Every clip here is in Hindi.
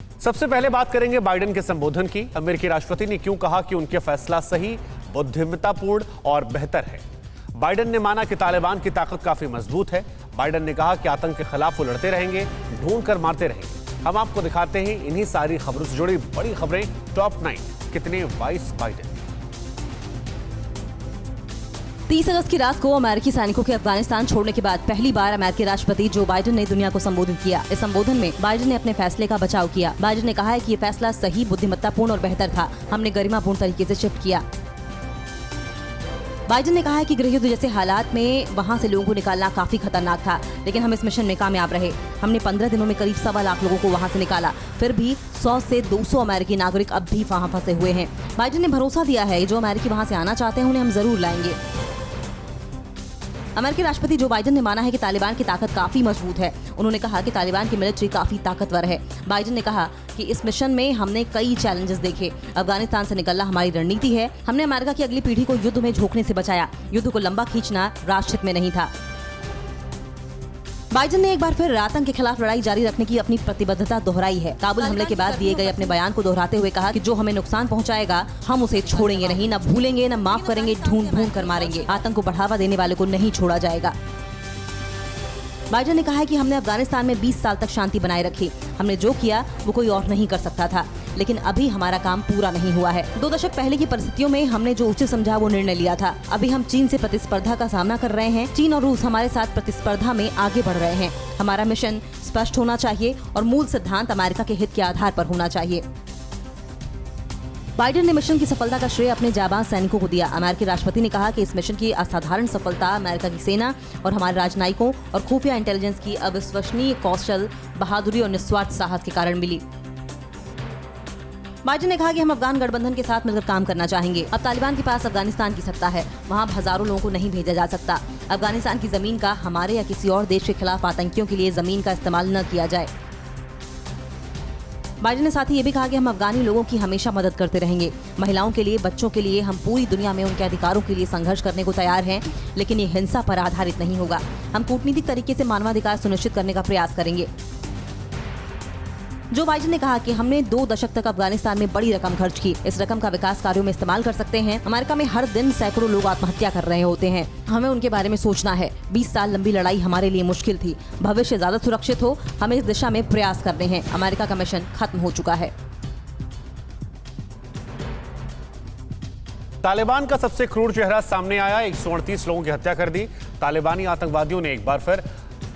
सबसे पहले बात करेंगे बाइडेन के संबोधन की। अमेरिकी राष्ट्रपति ने क्यों कहा कि उनके फैसला सही, बुद्धिमत्तापूर्ण और बेहतर है। बाइडेन ने माना कि तालिबान की ताकत काफी मजबूत है। बाइडेन ने कहा कि आतंक के खिलाफ वो लड़ते रहेंगे, ढूंढ कर मारते रहेंगे। हम आपको दिखाते हैं इन्हीं सारी खबरों से जुड़ी बड़ी खबरें। टॉप 9 कितने वाइस बाइडेन। 30 अगस्त की रात को अमेरिकी सैनिकों के अफगानिस्तान छोड़ने के बाद पहली बार अमेरिकी राष्ट्रपति जो बाइडेन ने दुनिया को संबोधित किया। इस संबोधन में बाइडेन ने अपने फैसले का बचाव किया। बाइडेन ने कहा है कि ये फैसला सही, बुद्धिमत्तापूर्ण और बेहतर था। हमने गरिमापूर्ण तरीके से शिफ्ट किया। बाइडेन ने कहा है कि गृह युद्ध जैसे हालात में वहां से लोगों को निकालना काफी खतरनाक था, लेकिन हम इस मिशन में कामयाब रहे। हमने 15 दिनों में करीब 1.25 लाख लोगों को वहां से निकाला। फिर भी 100 से 200 अमेरिकी नागरिक अब भी वहां फंसे हुए हैं। बाइडेन ने भरोसा दिया है जो अमेरिकी वहां से आना चाहते हैं उन्हें हम जरूर लाएंगे। अमेरिकी राष्ट्रपति जो बाइडेन ने माना है कि तालिबान की ताकत काफी मजबूत है। उन्होंने कहा कि तालिबान की मिलिट्री काफी ताकतवर है। बाइडेन ने कहा कि इस मिशन में हमने कई चैलेंजेस देखे। अफगानिस्तान से निकलना हमारी रणनीति है। हमने अमेरिका की अगली पीढ़ी को युद्ध में झोंकने से बचाया। युद्ध को लंबा खींचना राष्ट्रहित में नहीं था। बाइडेन ने एक बार फिर आतंक के खिलाफ लड़ाई जारी रखने की अपनी प्रतिबद्धता दोहराई है। काबुल हमले के बाद दिए गए अपने बयान को दोहराते हुए कहा कि जो हमें नुकसान पहुंचाएगा हम उसे छोड़ेंगे नहीं, न भूलेंगे, न माफ करेंगे, ढूंढ कर मारेंगे। आतंक को बढ़ावा देने वाले को नहीं छोड़ा जाएगा। बाइडेन ने कहा है कि हमने अफगानिस्तान में 20 साल तक शांति बनाए रखी। हमने जो किया वो कोई और नहीं कर सकता था, लेकिन अभी हमारा काम पूरा नहीं हुआ है। 2 दशक पहले की परिस्थितियों में हमने जो उचित समझा वो निर्णय लिया था। अभी हम चीन से प्रतिस्पर्धा का सामना कर रहे हैं। चीन और रूस हमारे साथ प्रतिस्पर्धा में आगे बढ़ रहे हैं। हमारा मिशन स्पष्ट होना चाहिए और मूल सिद्धांत अमेरिका के हित के आधार पर होना चाहिए। बाइडेन ने मिशन की सफलता का श्रेय अपने जाबाज सैनिकों को दिया। अमेरिकी राष्ट्रपति ने कहा कि इस मिशन की असाधारण सफलता अमेरिका की सेना और हमारे राजनयिकों और खुफिया इंटेलिजेंस की अविश्वसनीय कौशल, बहादुरी और निस्वार्थ साहस के कारण मिली। बाइडेन ने कहा कि हम अफगान गठबंधन के साथ मिलकर काम करना चाहेंगे। अब तालिबान के पास अफगानिस्तान की सत्ता है, वहां हजारों लोगों को नहीं भेजा जा सकता। अफगानिस्तान की जमीन का हमारे या किसी और देश के खिलाफ आतंकियों के लिए जमीन का इस्तेमाल न किया जाए। बाइडेन ने साथ ही ये भी कहा कि हम अफगानी लोगों की हमेशा मदद करते रहेंगे। महिलाओं के लिए, बच्चों के लिए हम पूरी दुनिया में उनके अधिकारों के लिए संघर्ष करने को तैयार हैं, लेकिन ये हिंसा पर आधारित नहीं होगा। हम कूटनीतिक तरीके से मानवाधिकार सुनिश्चित करने का प्रयास करेंगे। जो बाइडेन ने कहा कि हमने 2 दशक तक अफगानिस्तान में बड़ी रकम खर्च की। इस रकम का विकास कार्यों में इस्तेमाल कर सकते हैं। अमेरिका में हर दिन सैकड़ों लोग आत्महत्या कर रहे होते हैं। हमें उनके बारे में सोचना है। 20 साल लंबी लड़ाई हमारे लिए मुश्किल थी। भविष्य ज्यादा सुरक्षित हो, हमें इस दिशा में प्रयास करने हैं। अमेरिका का मिशन खत्म हो चुका है। तालिबान का सबसे क्रूर चेहरा सामने आया। 138 लोगों की हत्या कर दी। तालिबानी आतंकवादियों ने एक बार फिर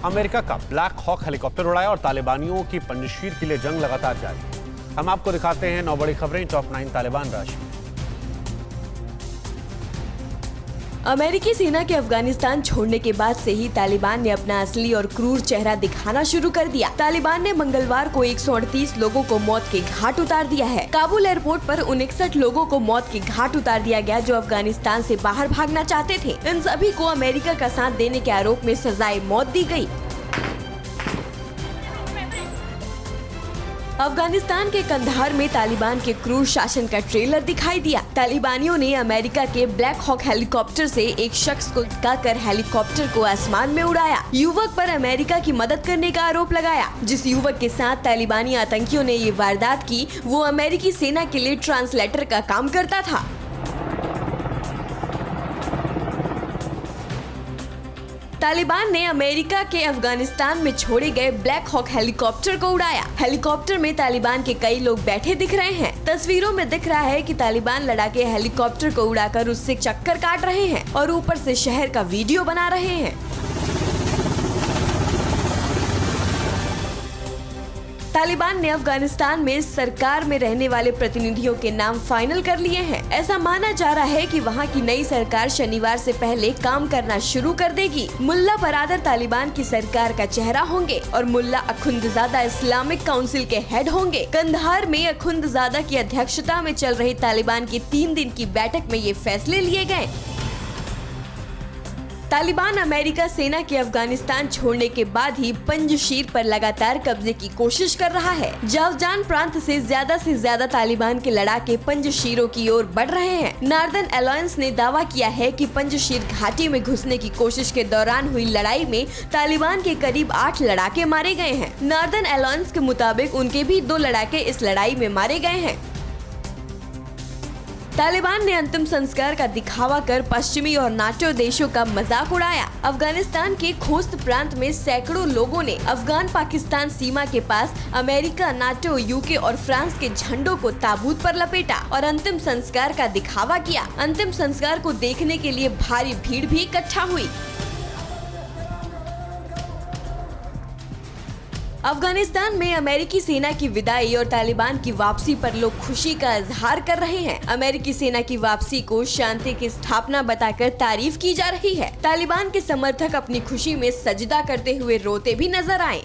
अमेरिका का ब्लैक हॉक हेलीकॉप्टर उड़ाया और तालिबानियों की पंजशीर के लिए जंग लगातार जारी है। हम आपको दिखाते हैं 9 बड़ी खबरें। टॉप 9 तालिबान राशि। अमेरिकी सेना के अफगानिस्तान छोड़ने के बाद से ही तालिबान ने अपना असली और क्रूर चेहरा दिखाना शुरू कर दिया। तालिबान ने मंगलवार को 138 लोगों को मौत के घाट उतार दिया है। काबुल एयरपोर्ट पर 59 लोगों को मौत के घाट उतार दिया गया जो अफगानिस्तान से बाहर भागना चाहते थे। इन सभी को अमेरिका का साथ देने के आरोप में सजाए मौत दी गयी। अफगानिस्तान के कंधार में तालिबान के क्रूर शासन का ट्रेलर दिखाई दिया। तालिबानियों ने अमेरिका के ब्लैक हॉक हेलीकॉप्टर से एक शख्स को धक्काकर हेलीकॉप्टर को आसमान में उड़ाया। युवक पर अमेरिका की मदद करने का आरोप लगाया। जिस युवक के साथ तालिबानी आतंकियों ने ये वारदात की वो अमेरिकी सेना के लिए ट्रांसलेटर का काम करता था। तालिबान ने अमेरिका के अफगानिस्तान में छोड़े गए ब्लैक हॉक हेलीकॉप्टर को उड़ाया। हेलीकॉप्टर में तालिबान के कई लोग बैठे दिख रहे हैं। तस्वीरों में दिख रहा है कि तालिबान लड़ाके हेलीकॉप्टर को उड़ाकर उससे चक्कर काट रहे हैं और ऊपर से शहर का वीडियो बना रहे हैं। तालिबान ने अफगानिस्तान में सरकार में रहने वाले प्रतिनिधियों के नाम फाइनल कर लिए हैं। ऐसा माना जा रहा है कि वहां की नई सरकार शनिवार से पहले काम करना शुरू कर देगी। मुल्ला बरादर तालिबान की सरकार का चेहरा होंगे और मुल्ला अखुंदजादा इस्लामिक काउंसिल के हेड होंगे। कंधार में अखुंदजादा की अध्यक्षता में चल रही तालिबान की 3 दिन की बैठक में ये फैसले लिए गए। तालिबान अमेरिका सेना के अफगानिस्तान छोड़ने के बाद ही पंजशीर पर लगातार कब्जे की कोशिश कर रहा है। जावजान प्रांत से ज्यादा तालिबान के लड़ाके पंजशीरों की ओर बढ़ रहे हैं। नॉर्दर्न अलायंस ने दावा किया है कि पंजशीर घाटी में घुसने की कोशिश के दौरान हुई लड़ाई में तालिबान के करीब 8 लड़ाके मारे गए हैं। नॉर्दर्न अलायंस के मुताबिक उनके भी 2 लड़ाके इस लड़ाई में मारे गए हैं। तालिबान ने अंतिम संस्कार का दिखावा कर पश्चिमी और नाटो देशों का मजाक उड़ाया। अफगानिस्तान के खोस्त प्रांत में सैकड़ों लोगों ने अफगान पाकिस्तान सीमा के पास अमेरिका, नाटो, यूके और फ्रांस के झंडों को ताबूत पर लपेटा और अंतिम संस्कार का दिखावा किया। अंतिम संस्कार को देखने के लिए भारी भीड़ भी इकट्ठा हुई। अफगानिस्तान में अमेरिकी सेना की विदाई और तालिबान की वापसी पर लोग खुशी का इजहार कर रहे हैं। अमेरिकी सेना की वापसी को शांति की स्थापना बताकर तारीफ की जा रही है। तालिबान के समर्थक अपनी खुशी में सजदा करते हुए रोते भी नजर आए।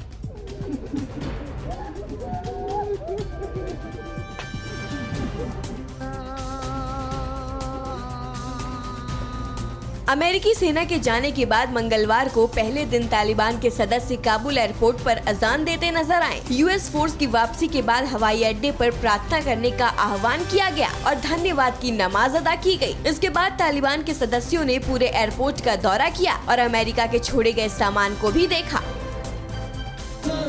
अमेरिकी सेना के जाने के बाद मंगलवार को पहले दिन तालिबान के सदस्य काबुल एयरपोर्ट पर अजान देते नजर आए। यूएस फोर्स की वापसी के बाद हवाई अड्डे पर प्रार्थना करने का आह्वान किया गया और धन्यवाद की नमाज अदा की गई। इसके बाद तालिबान के सदस्यों ने पूरे एयरपोर्ट का दौरा किया और अमेरिका के छोड़े गए सामान को भी देखा।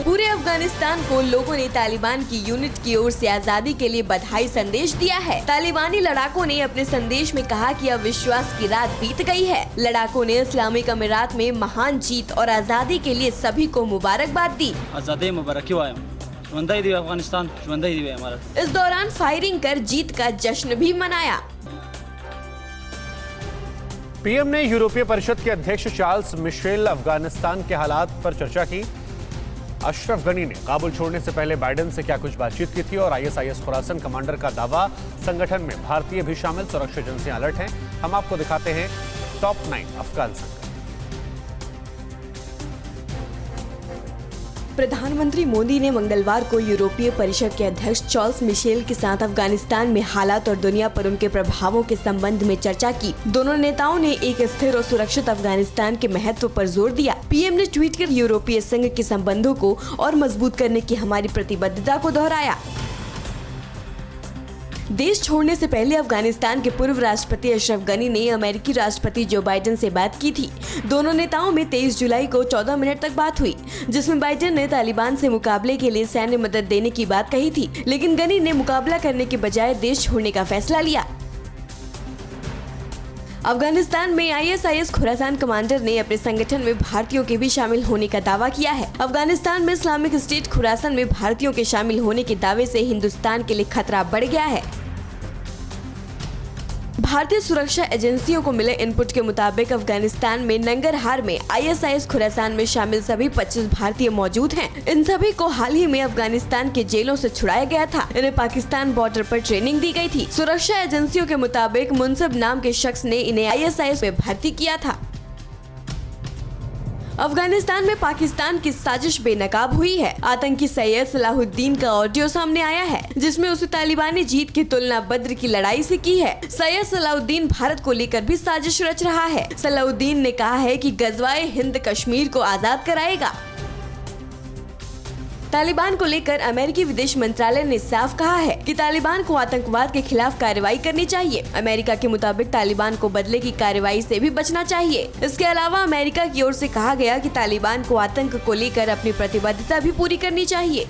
पूरे अफगानिस्तान को लोगों ने तालिबान की यूनिट की ओर से आजादी के लिए बधाई संदेश दिया है। तालिबानी लड़ाकों ने अपने संदेश में कहा कि अब विश्वास की रात बीत गई है। लड़ाकों ने इस्लामिक अमीरात में महान जीत और आजादी के लिए सभी को मुबारकबाद दी। आजादी मुबारक अफगानिस्तान। इस दौरान फायरिंग कर जीत का जश्न भी मनाया। पीएम ने यूरोपीय परिषद के अध्यक्ष चार्ल्स मिशेल अफगानिस्तान के हालात पर चर्चा की। अशरफ गनी ने काबुल छोड़ने से पहले बाइडेन से क्या कुछ बातचीत की थी और आईएसआईएस खुरासन कमांडर का दावा, संगठन में भारतीय भी शामिल, सुरक्षा एजेंसियां अलर्ट हैं। हम आपको दिखाते हैं टॉप 9 अफगान संकट। प्रधानमंत्री मोदी ने मंगलवार को यूरोपीय परिषद के अध्यक्ष चार्ल्स मिशेल के साथ अफगानिस्तान में हालात और दुनिया पर उनके प्रभावों के संबंध में चर्चा की। दोनों नेताओं ने एक स्थिर और सुरक्षित अफगानिस्तान के महत्व पर जोर दिया। पीएम ने ट्वीट कर यूरोपीय संघ के संबंधों को और मजबूत करने की हमारी प्रतिबद्धता को दोहराया। देश छोड़ने से पहले अफगानिस्तान के पूर्व राष्ट्रपति अशरफ गनी ने अमेरिकी राष्ट्रपति जो बाइडेन से बात की थी। दोनों नेताओं में 23 जुलाई को 14 मिनट तक बात हुई, जिसमें बाइडेन ने तालिबान से मुकाबले के लिए सैन्य मदद देने की बात कही थी, लेकिन गनी ने मुकाबला करने के बजाय देश छोड़ने का फैसला लिया। अफगानिस्तान में आईएसआईएस खुरासान कमांडर ने अपने संगठन में भारतीयों के भी शामिल होने का दावा किया है। अफगानिस्तान में इस्लामिक स्टेट खुरासान में भारतीयों के शामिल होने के दावे से हिंदुस्तान के लिए खतरा बढ़ गया है। भारतीय सुरक्षा एजेंसियों को मिले इनपुट के मुताबिक अफगानिस्तान में नंगरहार में आईएसआईएस खुरासान में शामिल सभी 25 भारतीय मौजूद हैं। इन सभी को हाल ही में अफगानिस्तान के जेलों से छुड़ाया गया था। इन्हें पाकिस्तान बॉर्डर पर ट्रेनिंग दी गई थी। सुरक्षा एजेंसियों के मुताबिक मुनसब नाम के शख्स ने इन्हें आईएसआईएस में भर्ती किया था। अफगानिस्तान में पाकिस्तान की साजिश बेनकाब हुई है। आतंकी सैयद सलाहुद्दीन का ऑडियो सामने आया है, जिसमें उसे तालिबानी जीत की तुलना बद्र की लड़ाई से की है। सैयद सलाहुद्दीन भारत को लेकर भी साजिश रच रहा है। सलाहुद्दीन ने कहा है कि गजवाए हिंद कश्मीर को आजाद कराएगा। तालिबान को लेकर अमेरिकी विदेश मंत्रालय ने साफ कहा है कि तालिबान को आतंकवाद के खिलाफ कार्रवाई करनी चाहिए। अमेरिका के मुताबिक तालिबान को बदले की कार्रवाई से भी बचना चाहिए। इसके अलावा अमेरिका की ओर से कहा गया कि तालिबान को आतंक को लेकर अपनी प्रतिबद्धता भी पूरी करनी चाहिए।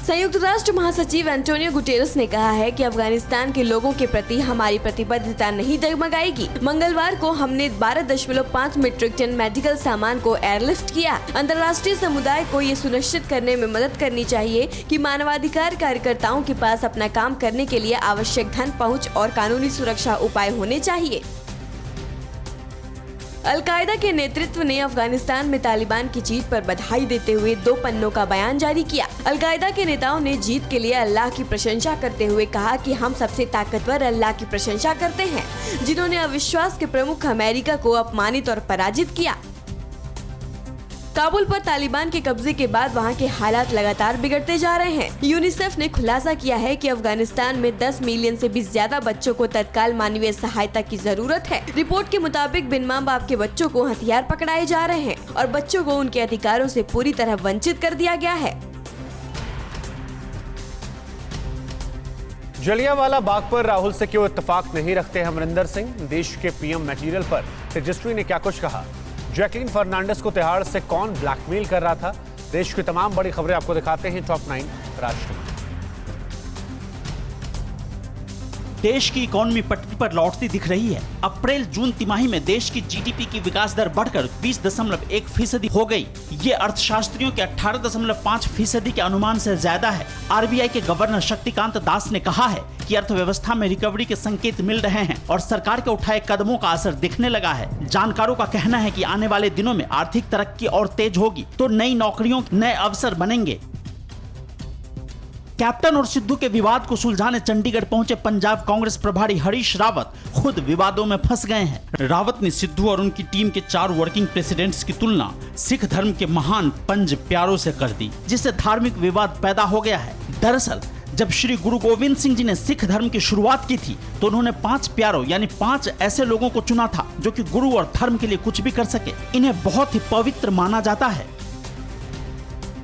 संयुक्त राष्ट्र महासचिव एंटोनियो गुटेरेस ने कहा है कि अफगानिस्तान के लोगों के प्रति हमारी प्रतिबद्धता नहीं डगमगाएगी। मंगलवार को हमने 12.5 मीट्रिक टन मेडिकल सामान को एयरलिफ्ट किया। अंतर्राष्ट्रीय समुदाय को ये सुनिश्चित करने में मदद करनी चाहिए कि मानवाधिकार कार्यकर्ताओं के पास अपना काम करने के लिए आवश्यक धन पहुंच और कानूनी सुरक्षा उपाय होने चाहिए। अल-कायदा के नेतृत्व ने अफगानिस्तान में तालिबान की जीत पर बधाई देते हुए 2 पन्नों का बयान जारी किया। अल-कायदा के नेताओं ने जीत के लिए अल्लाह की प्रशंसा करते हुए कहा कि हम सबसे ताकतवर अल्लाह की प्रशंसा करते हैं, जिन्होंने अविश्वास के प्रमुख अमेरिका को अपमानित और पराजित किया। काबुल पर तालिबान के कब्जे के बाद वहां के हालात लगातार बिगड़ते जा रहे हैं। यूनिसेफ ने खुलासा किया है कि अफगानिस्तान में 10 मिलियन से भी ज्यादा बच्चों को तत्काल मानवीय सहायता की जरूरत है। रिपोर्ट के मुताबिक बिन मां बाप के बच्चों को हथियार पकड़ाए जा रहे हैं और बच्चों को उनके अधिकारों से पूरी तरह वंचित कर दिया गया है। जलियांवाला बाग पर राहुल से क्यों इत्तेफाक नहीं रखते अमरिंदर सिंह? देश के पीएम मटेरियल पर तेजस्वी ने क्या कुछ कहा? जैकलीन फर्नांडिस को तिहाड़ से कौन ब्लैकमेल कर रहा था? देश की तमाम बड़ी खबरें आपको दिखाते हैं टॉप 9 राष्ट्र। देश की इकोनॉमी पटरी पर लौटती दिख रही है। अप्रैल जून तिमाही में देश की जीडीपी की विकास दर बढ़कर 20.1% हो गई। ये अर्थशास्त्रियों के 18.5% के अनुमान से ज्यादा है। आरबीआई के गवर्नर शक्तिकांत दास ने कहा है कि अर्थव्यवस्था में रिकवरी के संकेत मिल रहे हैं और सरकार के उठाए कदमों का असर दिखने लगा है। जानकारों का कहना है कि आने वाले दिनों में आर्थिक तरक्की और तेज होगी तो नई नौकरियों, नए अवसर बनेंगे। कैप्टन और सिद्धू के विवाद को सुलझाने चंडीगढ़ पहुंचे पंजाब कांग्रेस प्रभारी हरीश रावत खुद विवादों में फंस गए हैं। रावत ने सिद्धू और उनकी टीम के 4 वर्किंग प्रेसिडेंट्स की तुलना सिख धर्म के महान पंज प्यारों से कर दी, जिससे धार्मिक विवाद पैदा हो गया है। दरअसल जब श्री गुरु गोविंद सिंह जी ने सिख धर्म की शुरुआत की थी तो उन्होंने 5 प्यारों यानी 5 ऐसे लोगों को चुना था जो कि गुरु और धर्म के लिए कुछ भी कर सके। इन्हें बहुत ही पवित्र माना जाता है।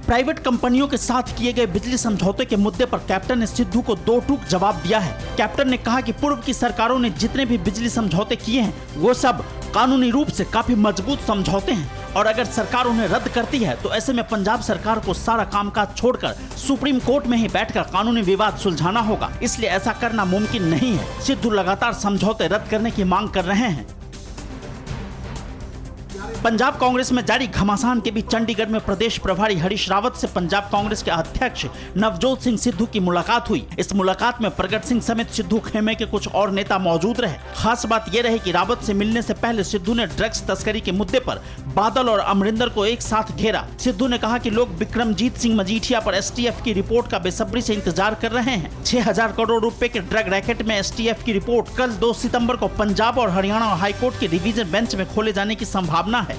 प्राइवेट कंपनियों के साथ किए गए बिजली समझौते के मुद्दे पर कैप्टन ने सिद्धू को 2 टूक जवाब दिया है। कैप्टन ने कहा कि पूर्व की सरकारों ने जितने भी बिजली समझौते किए हैं वो सब कानूनी रूप से काफी मजबूत समझौते हैं और अगर सरकार उन्हें रद्द करती है तो ऐसे में पंजाब सरकार को सारा कामकाज छोड़कर सुप्रीम कोर्ट में ही बैठकर कानूनी विवाद सुलझाना होगा, इसलिए ऐसा करना मुमकिन नहीं है। सिद्धू लगातार समझौते रद्द करने की मांग कर रहे हैं। पंजाब कांग्रेस में जारी घमासान के बीच चंडीगढ़ में प्रदेश प्रभारी हरीश रावत से पंजाब कांग्रेस के अध्यक्ष नवजोत सिंह सिद्धू की मुलाकात हुई। इस मुलाकात में प्रगट सिंह समेत सिद्धू खेमे के कुछ और नेता मौजूद रहे। खास बात यह रही कि रावत से मिलने से पहले सिद्धू ने ड्रग्स तस्करी के मुद्दे पर बादल और अमरिंदर को एक साथ घेरा। सिद्धू ने कहा कि लोग बिक्रमजीत सिंह मजीठिया पर एसटीएफ की रिपोर्ट का बेसब्री से इंतजार कर रहे हैं। 6000 करोड़ रुपए के ड्रग रैकेट में एसटीएफ की रिपोर्ट कल 2 सितंबर को पंजाब और हरियाणा हाईकोर्ट के डिवीजन बेंच में खोले जाने की संभावना है।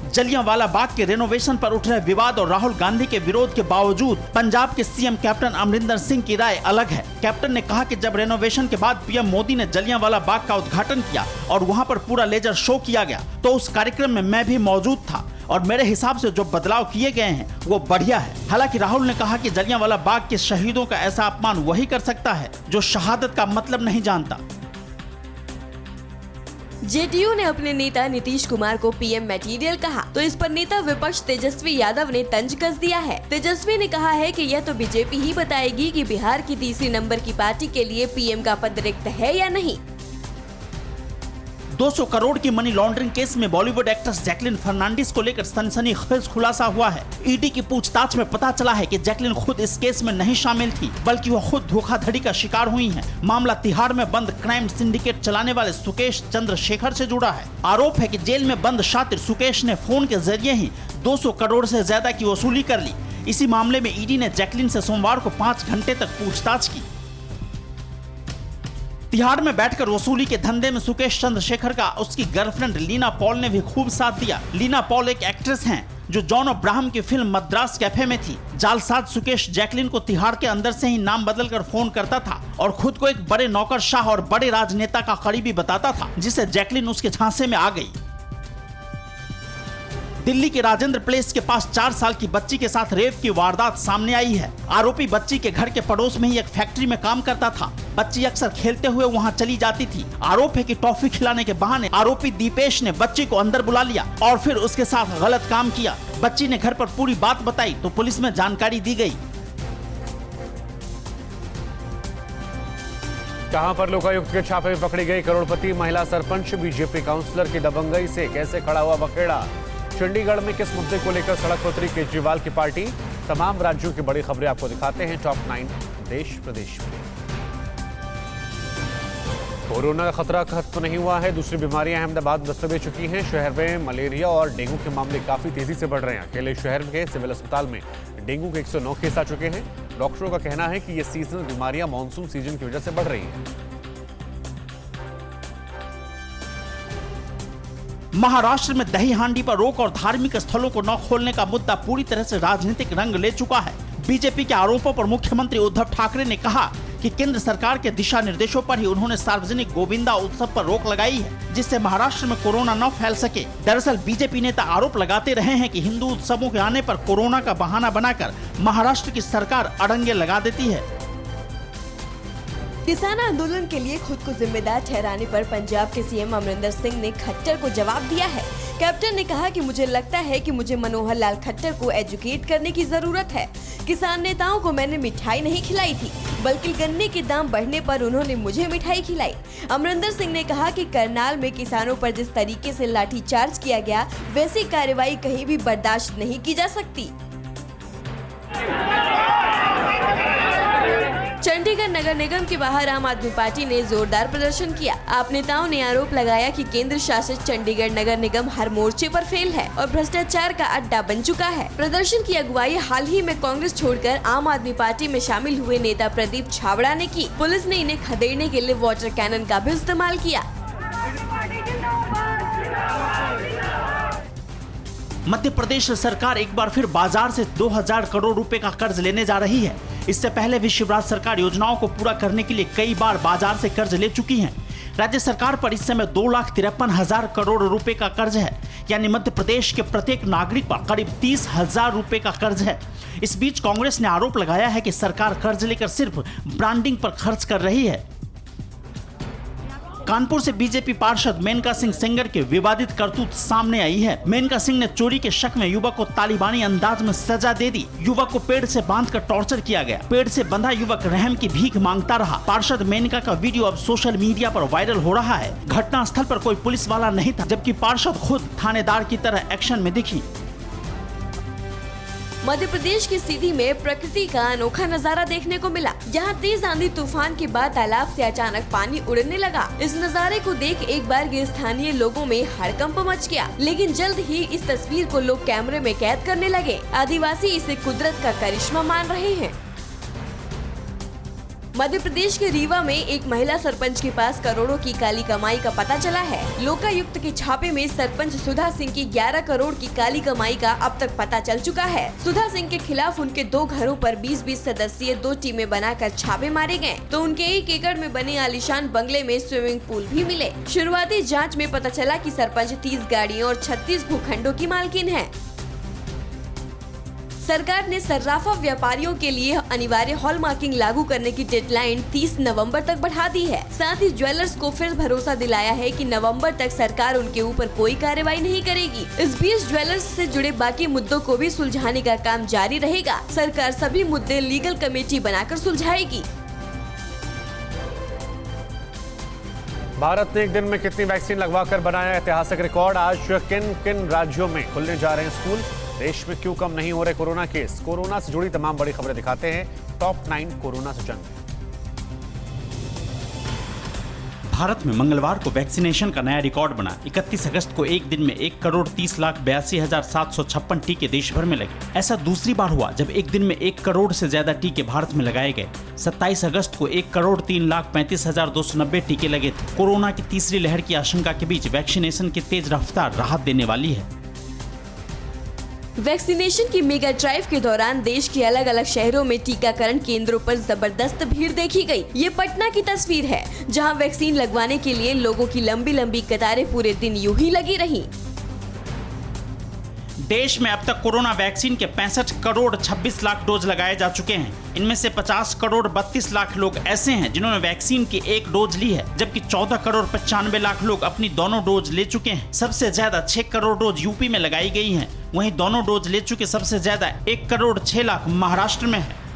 जलियांवाला बाग के रेनोवेशन पर उठ रहे विवाद और राहुल गांधी के विरोध के बावजूद पंजाब के सीएम कैप्टन अमरिंदर सिंह की राय अलग है। कैप्टन ने कहा कि जब रेनोवेशन के बाद पीएम मोदी ने जलियांवाला बाग का उद्घाटन किया और वहां पर पूरा लेजर शो किया गया तो उस कार्यक्रम में मैं भी मौजूद था और मेरे हिसाब से जो बदलाव किए गए हैं वो बढ़िया है। हालांकि राहुल ने कहा कि जलियांवाला बाग के शहीदों का ऐसा अपमान वही कर सकता है जो शहादत का मतलब नहीं जानता। जेडीयू ने अपने नेता नीतीश कुमार को पीएम मटेरियल कहा तो इस पर नेता विपक्ष तेजस्वी यादव ने तंज कस दिया है। तेजस्वी ने कहा है कि यह तो बीजेपी ही बताएगी कि बिहार की तीसरी नंबर की पार्टी के लिए पीएम का पद रिक्त है या नहीं। 200 करोड़ की मनी लॉन्ड्रिंग केस में बॉलीवुड एक्ट्रेस जैकलीन फर्नांडिस को लेकर सनसनीखेज खुलासा हुआ है। ईडी की पूछताछ में पता चला है कि जैकलीन खुद इस केस में नहीं शामिल थी बल्कि वह खुद धोखाधड़ी का शिकार हुई हैं। मामला तिहाड़ में बंद क्राइम सिंडिकेट चलाने वाले सुकेश चंद्रशेखर से जुड़ा है। आरोप है कि जेल में बंद शातिर सुकेश ने फोन के जरिए ही 200 करोड़ से ज्यादा की वसूली कर ली। इसी मामले में ईडी ने जैकलीन से सोमवार को 5 घंटे तक पूछताछ की। तिहाड़ में बैठकर वसूली के धंधे में सुकेश चंद्रशेखर का उसकी गर्लफ्रेंड लीना पॉल ने भी खूब साथ दिया। लीना पॉल एक एक्ट्रेस हैं जो जॉन अब्राहम की फिल्म मद्रास कैफे में थी। जालसाज सुकेश जैकलीन को तिहाड़ के अंदर से ही नाम बदलकर फोन करता था और खुद को एक बड़े नौकरशाह और बड़े राजनेता का करीबी बताता था, जिससे जैकलीन उसके झांसे में आ गई। दिल्ली के राजेंद्र प्लेस के पास 4 साल की बच्ची के साथ रेप की वारदात सामने आई है। आरोपी बच्ची के घर के पड़ोस में ही एक फैक्ट्री में काम करता था। बच्ची अक्सर खेलते हुए वहां चली जाती थी। आरोप है कि टॉफी खिलाने के बहाने आरोपी दीपेश ने बच्ची को अंदर बुला लिया और फिर उसके साथ गलत काम किया। बच्ची ने घर पर पूरी बात बताई तो पुलिस में जानकारी दी गई। कहां पर लोकायुक्त के छापे में पकड़ी गई करोड़पति महिला सरपंच? बीजेपी काउंसलर की दबंगई से कैसे खड़ा हुआ बखेड़ा? चंडीगढ़ में किस मुद्दे को लेकर सड़क पर उतरी केजरीवाल की पार्टी? तमाम राज्यों की बड़ी खबरें आपको दिखाते हैं टॉप 9 देश प्रदेश में। कोरोना का खतरा खत्म नहीं हुआ है। दूसरी बीमारियां अहमदाबाद दस्तक दे चुकी हैं। शहर में मलेरिया और डेंगू के मामले काफी तेजी से बढ़ रहे हैं। अकेले शहर के सिविल अस्पताल में डेंगू के 109 केस आ चुके हैं। डॉक्टरों का कहना है कि ये सीजनल बीमारियां मानसून सीजन की वजह से बढ़ रही हैं। महाराष्ट्र में दही हांडी पर रोक और धार्मिक स्थलों को न खोलने का मुद्दा पूरी तरह से राजनीतिक रंग ले चुका है। बीजेपी के आरोपों पर मुख्यमंत्री उद्धव ठाकरे ने कहा कि केंद्र सरकार के दिशा निर्देशों पर ही उन्होंने सार्वजनिक गोविंदा उत्सव पर रोक लगाई है, जिससे महाराष्ट्र में कोरोना न फैल सके। दरअसल बीजेपी नेता आरोप लगाते रहे हैं कि हिंदू उत्सवों के आने पर कोरोना का बहाना बनाकर महाराष्ट्र की सरकार अड़ंगे लगा देती है। किसान आंदोलन के लिए खुद को जिम्मेदार ठहराने पर पंजाब के सीएम अमरिंदर सिंह ने खट्टर को जवाब दिया है। कैप्टन ने कहा कि मुझे लगता है कि मुझे मनोहर लाल खट्टर को एजुकेट करने की जरूरत है। किसान नेताओं को मैंने मिठाई नहीं खिलाई थी, बल्कि गन्ने के दाम बढ़ने पर उन्होंने मुझे मिठाई खिलाई। अमरिंदर सिंह ने कहा कि करनाल में किसानों पर जिस तरीके से लाठीचार्ज किया गया, वैसी कार्रवाई कहीं भी बर्दाश्त नहीं की जा सकती। चंडीगढ़ नगर निगम के बाहर आम आदमी पार्टी ने जोरदार प्रदर्शन किया। आप नेताओं ने आरोप लगाया कि केंद्र शासित चंडीगढ़ नगर निगम हर मोर्चे पर फेल है और भ्रष्टाचार का अड्डा बन चुका है। प्रदर्शन की अगुवाई हाल ही में कांग्रेस छोड़कर आम आदमी पार्टी में शामिल हुए नेता प्रदीप छाबड़ा ने की। पुलिस ने इन्हें खदेड़ने के लिए वाटर कैनन का भी इस्तेमाल किया। मध्य प्रदेश सरकार एक बार फिर बाजार से 2000 करोड़ रुपए का कर्ज लेने जा रही है। इससे पहले भी शिवराज सरकार योजनाओं को पूरा करने के लिए कई बार बाजार से कर्ज ले चुकी है। राज्य सरकार पर इस समय 2,53,000 करोड़ रुपए का कर्ज है, यानी मध्य प्रदेश के प्रत्येक नागरिक पर करीब 30,000 रुपए का कर्ज है। इस बीच कांग्रेस ने आरोप लगाया है कि सरकार कर्ज लेकर सिर्फ ब्रांडिंग पर खर्च कर रही है। कानपुर से बीजेपी पार्षद मेनका सिंह सेंगर के विवादित करतूत सामने आई है। मेनका सिंह ने चोरी के शक में युवक को तालिबानी अंदाज में सजा दे दी। युवक को पेड़ से बांधकर टॉर्चर किया गया। पेड़ से बंधा युवक रहम की भीख मांगता रहा। पार्षद मेनका का वीडियो अब सोशल मीडिया पर वायरल हो रहा है। घटना स्थल पर कोई पुलिस वाला नहीं था, जबकि पार्षद खुद थानेदार की तरह एक्शन में दिखी। मध्य प्रदेश की सीधी में प्रकृति का अनोखा नजारा देखने को मिला। यहाँ तेज आंधी तूफान के बाद तालाब से अचानक पानी उड़ने लगा। इस नजारे को देख एक बार के स्थानीय लोगों में हड़कंप मच गया, लेकिन जल्द ही इस तस्वीर को लोग कैमरे में कैद करने लगे। आदिवासी इसे कुदरत का करिश्मा मान रहे हैं। मध्य प्रदेश के रीवा में एक महिला सरपंच के पास करोड़ों की काली कमाई का पता चला है। लोकायुक्त के छापे में सरपंच सुधा सिंह की 11 करोड़ की काली कमाई का अब तक पता चल चुका है। सुधा सिंह के खिलाफ उनके 2 घरों पर 20-20 सदस्यीय 2 टीमें बनाकर छापे मारे गए, तो उनके 1 एकड़ में बने आलीशान बंगले में स्विमिंग पूल भी मिले। शुरुआती जाँच में पता चला कि सरपंच 30 गाड़ियों और 36 भूखंडों की मालकिन है। सरकार ने सर्राफा व्यापारियों के लिए अनिवार्य हॉलमार्किंग लागू करने की डेडलाइन 30 नवंबर तक बढ़ा दी है। साथ ही ज्वेलर्स को फिर भरोसा दिलाया है कि नवंबर तक सरकार उनके ऊपर कोई कार्रवाई नहीं करेगी। इस बीच ज्वेलर्स से जुड़े बाकी मुद्दों को भी सुलझाने का काम जारी रहेगा। सरकार सभी मुद्दे लीगल कमेटी बनाकर सुलझाएगी। भारत ने एक दिन में कितनी वैक्सीन लगवाकर बनाया ऐतिहासिक रिकॉर्ड। आज किन किन राज्यों में खुलने जा रहे हैं स्कूल, देश में क्यों कम नहीं हो रहे कोरोना केस, कोरोना से जुड़ी तमाम बड़ी खबरें दिखाते हैं टॉप 9 कोरोना से जंग। भारत में मंगलवार को वैक्सीनेशन का नया रिकॉर्ड बना। 31 अगस्त को एक दिन में 1,30,82,756 टीके देश भर में लगे। ऐसा दूसरी बार हुआ जब एक दिन में 1 करोड़ से ज्यादा टीके भारत में लगाए गए। 27 अगस्त को 1,03,35,290 टीके लगे थे। कोरोना की तीसरी लहर की आशंका के बीच वैक्सीनेशन की तेज रफ्तार राहत देने वाली है। वैक्सीनेशन की मेगा ड्राइव के दौरान देश के अलग अलग शहरों में टीकाकरण केंद्रों पर जबरदस्त भीड़ देखी गई। ये पटना की तस्वीर है, जहां वैक्सीन लगवाने के लिए लोगों की लंबी लंबी कतारें पूरे दिन यूं ही लगी रही। देश में अब तक कोरोना वैक्सीन के 65 करोड़ 26 लाख डोज लगाए जा चुके हैं। इनमें से 50 करोड़ 32 लाख लोग ऐसे हैं जिन्होंने वैक्सीन की 1 डोज ली है, जबकि 14 करोड़ 95 लाख लोग अपनी दोनों डोज ले चुके हैं। सबसे ज्यादा 6 करोड़ डोज यूपी में लगाई गई हैं। वहीं दोनों डोज ले चुके सबसे ज्यादा 1 करोड़ 6 लाख महाराष्ट्र में है।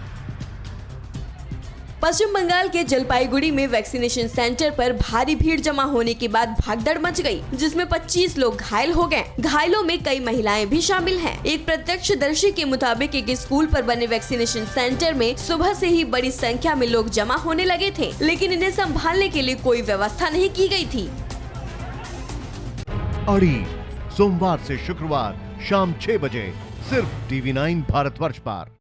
पश्चिम बंगाल के जलपाईगुड़ी में वैक्सीनेशन सेंटर पर भारी भीड़ जमा होने के बाद भगदड़ मच गई, जिसमें 25 लोग घायल हो गए। घायलों में कई महिलाएं भी शामिल हैं। एक प्रत्यक्षदर्शी के मुताबिक एक स्कूल पर बने वैक्सीनेशन सेंटर में सुबह से ही बड़ी संख्या में लोग जमा होने लगे थे, लेकिन इन्हें संभालने के लिए कोई व्यवस्था नहीं की गई थी। अड़ी सोमवार से शुक्रवार शाम 6 बजे सिर्फ TV9 भारतवर्ष पर।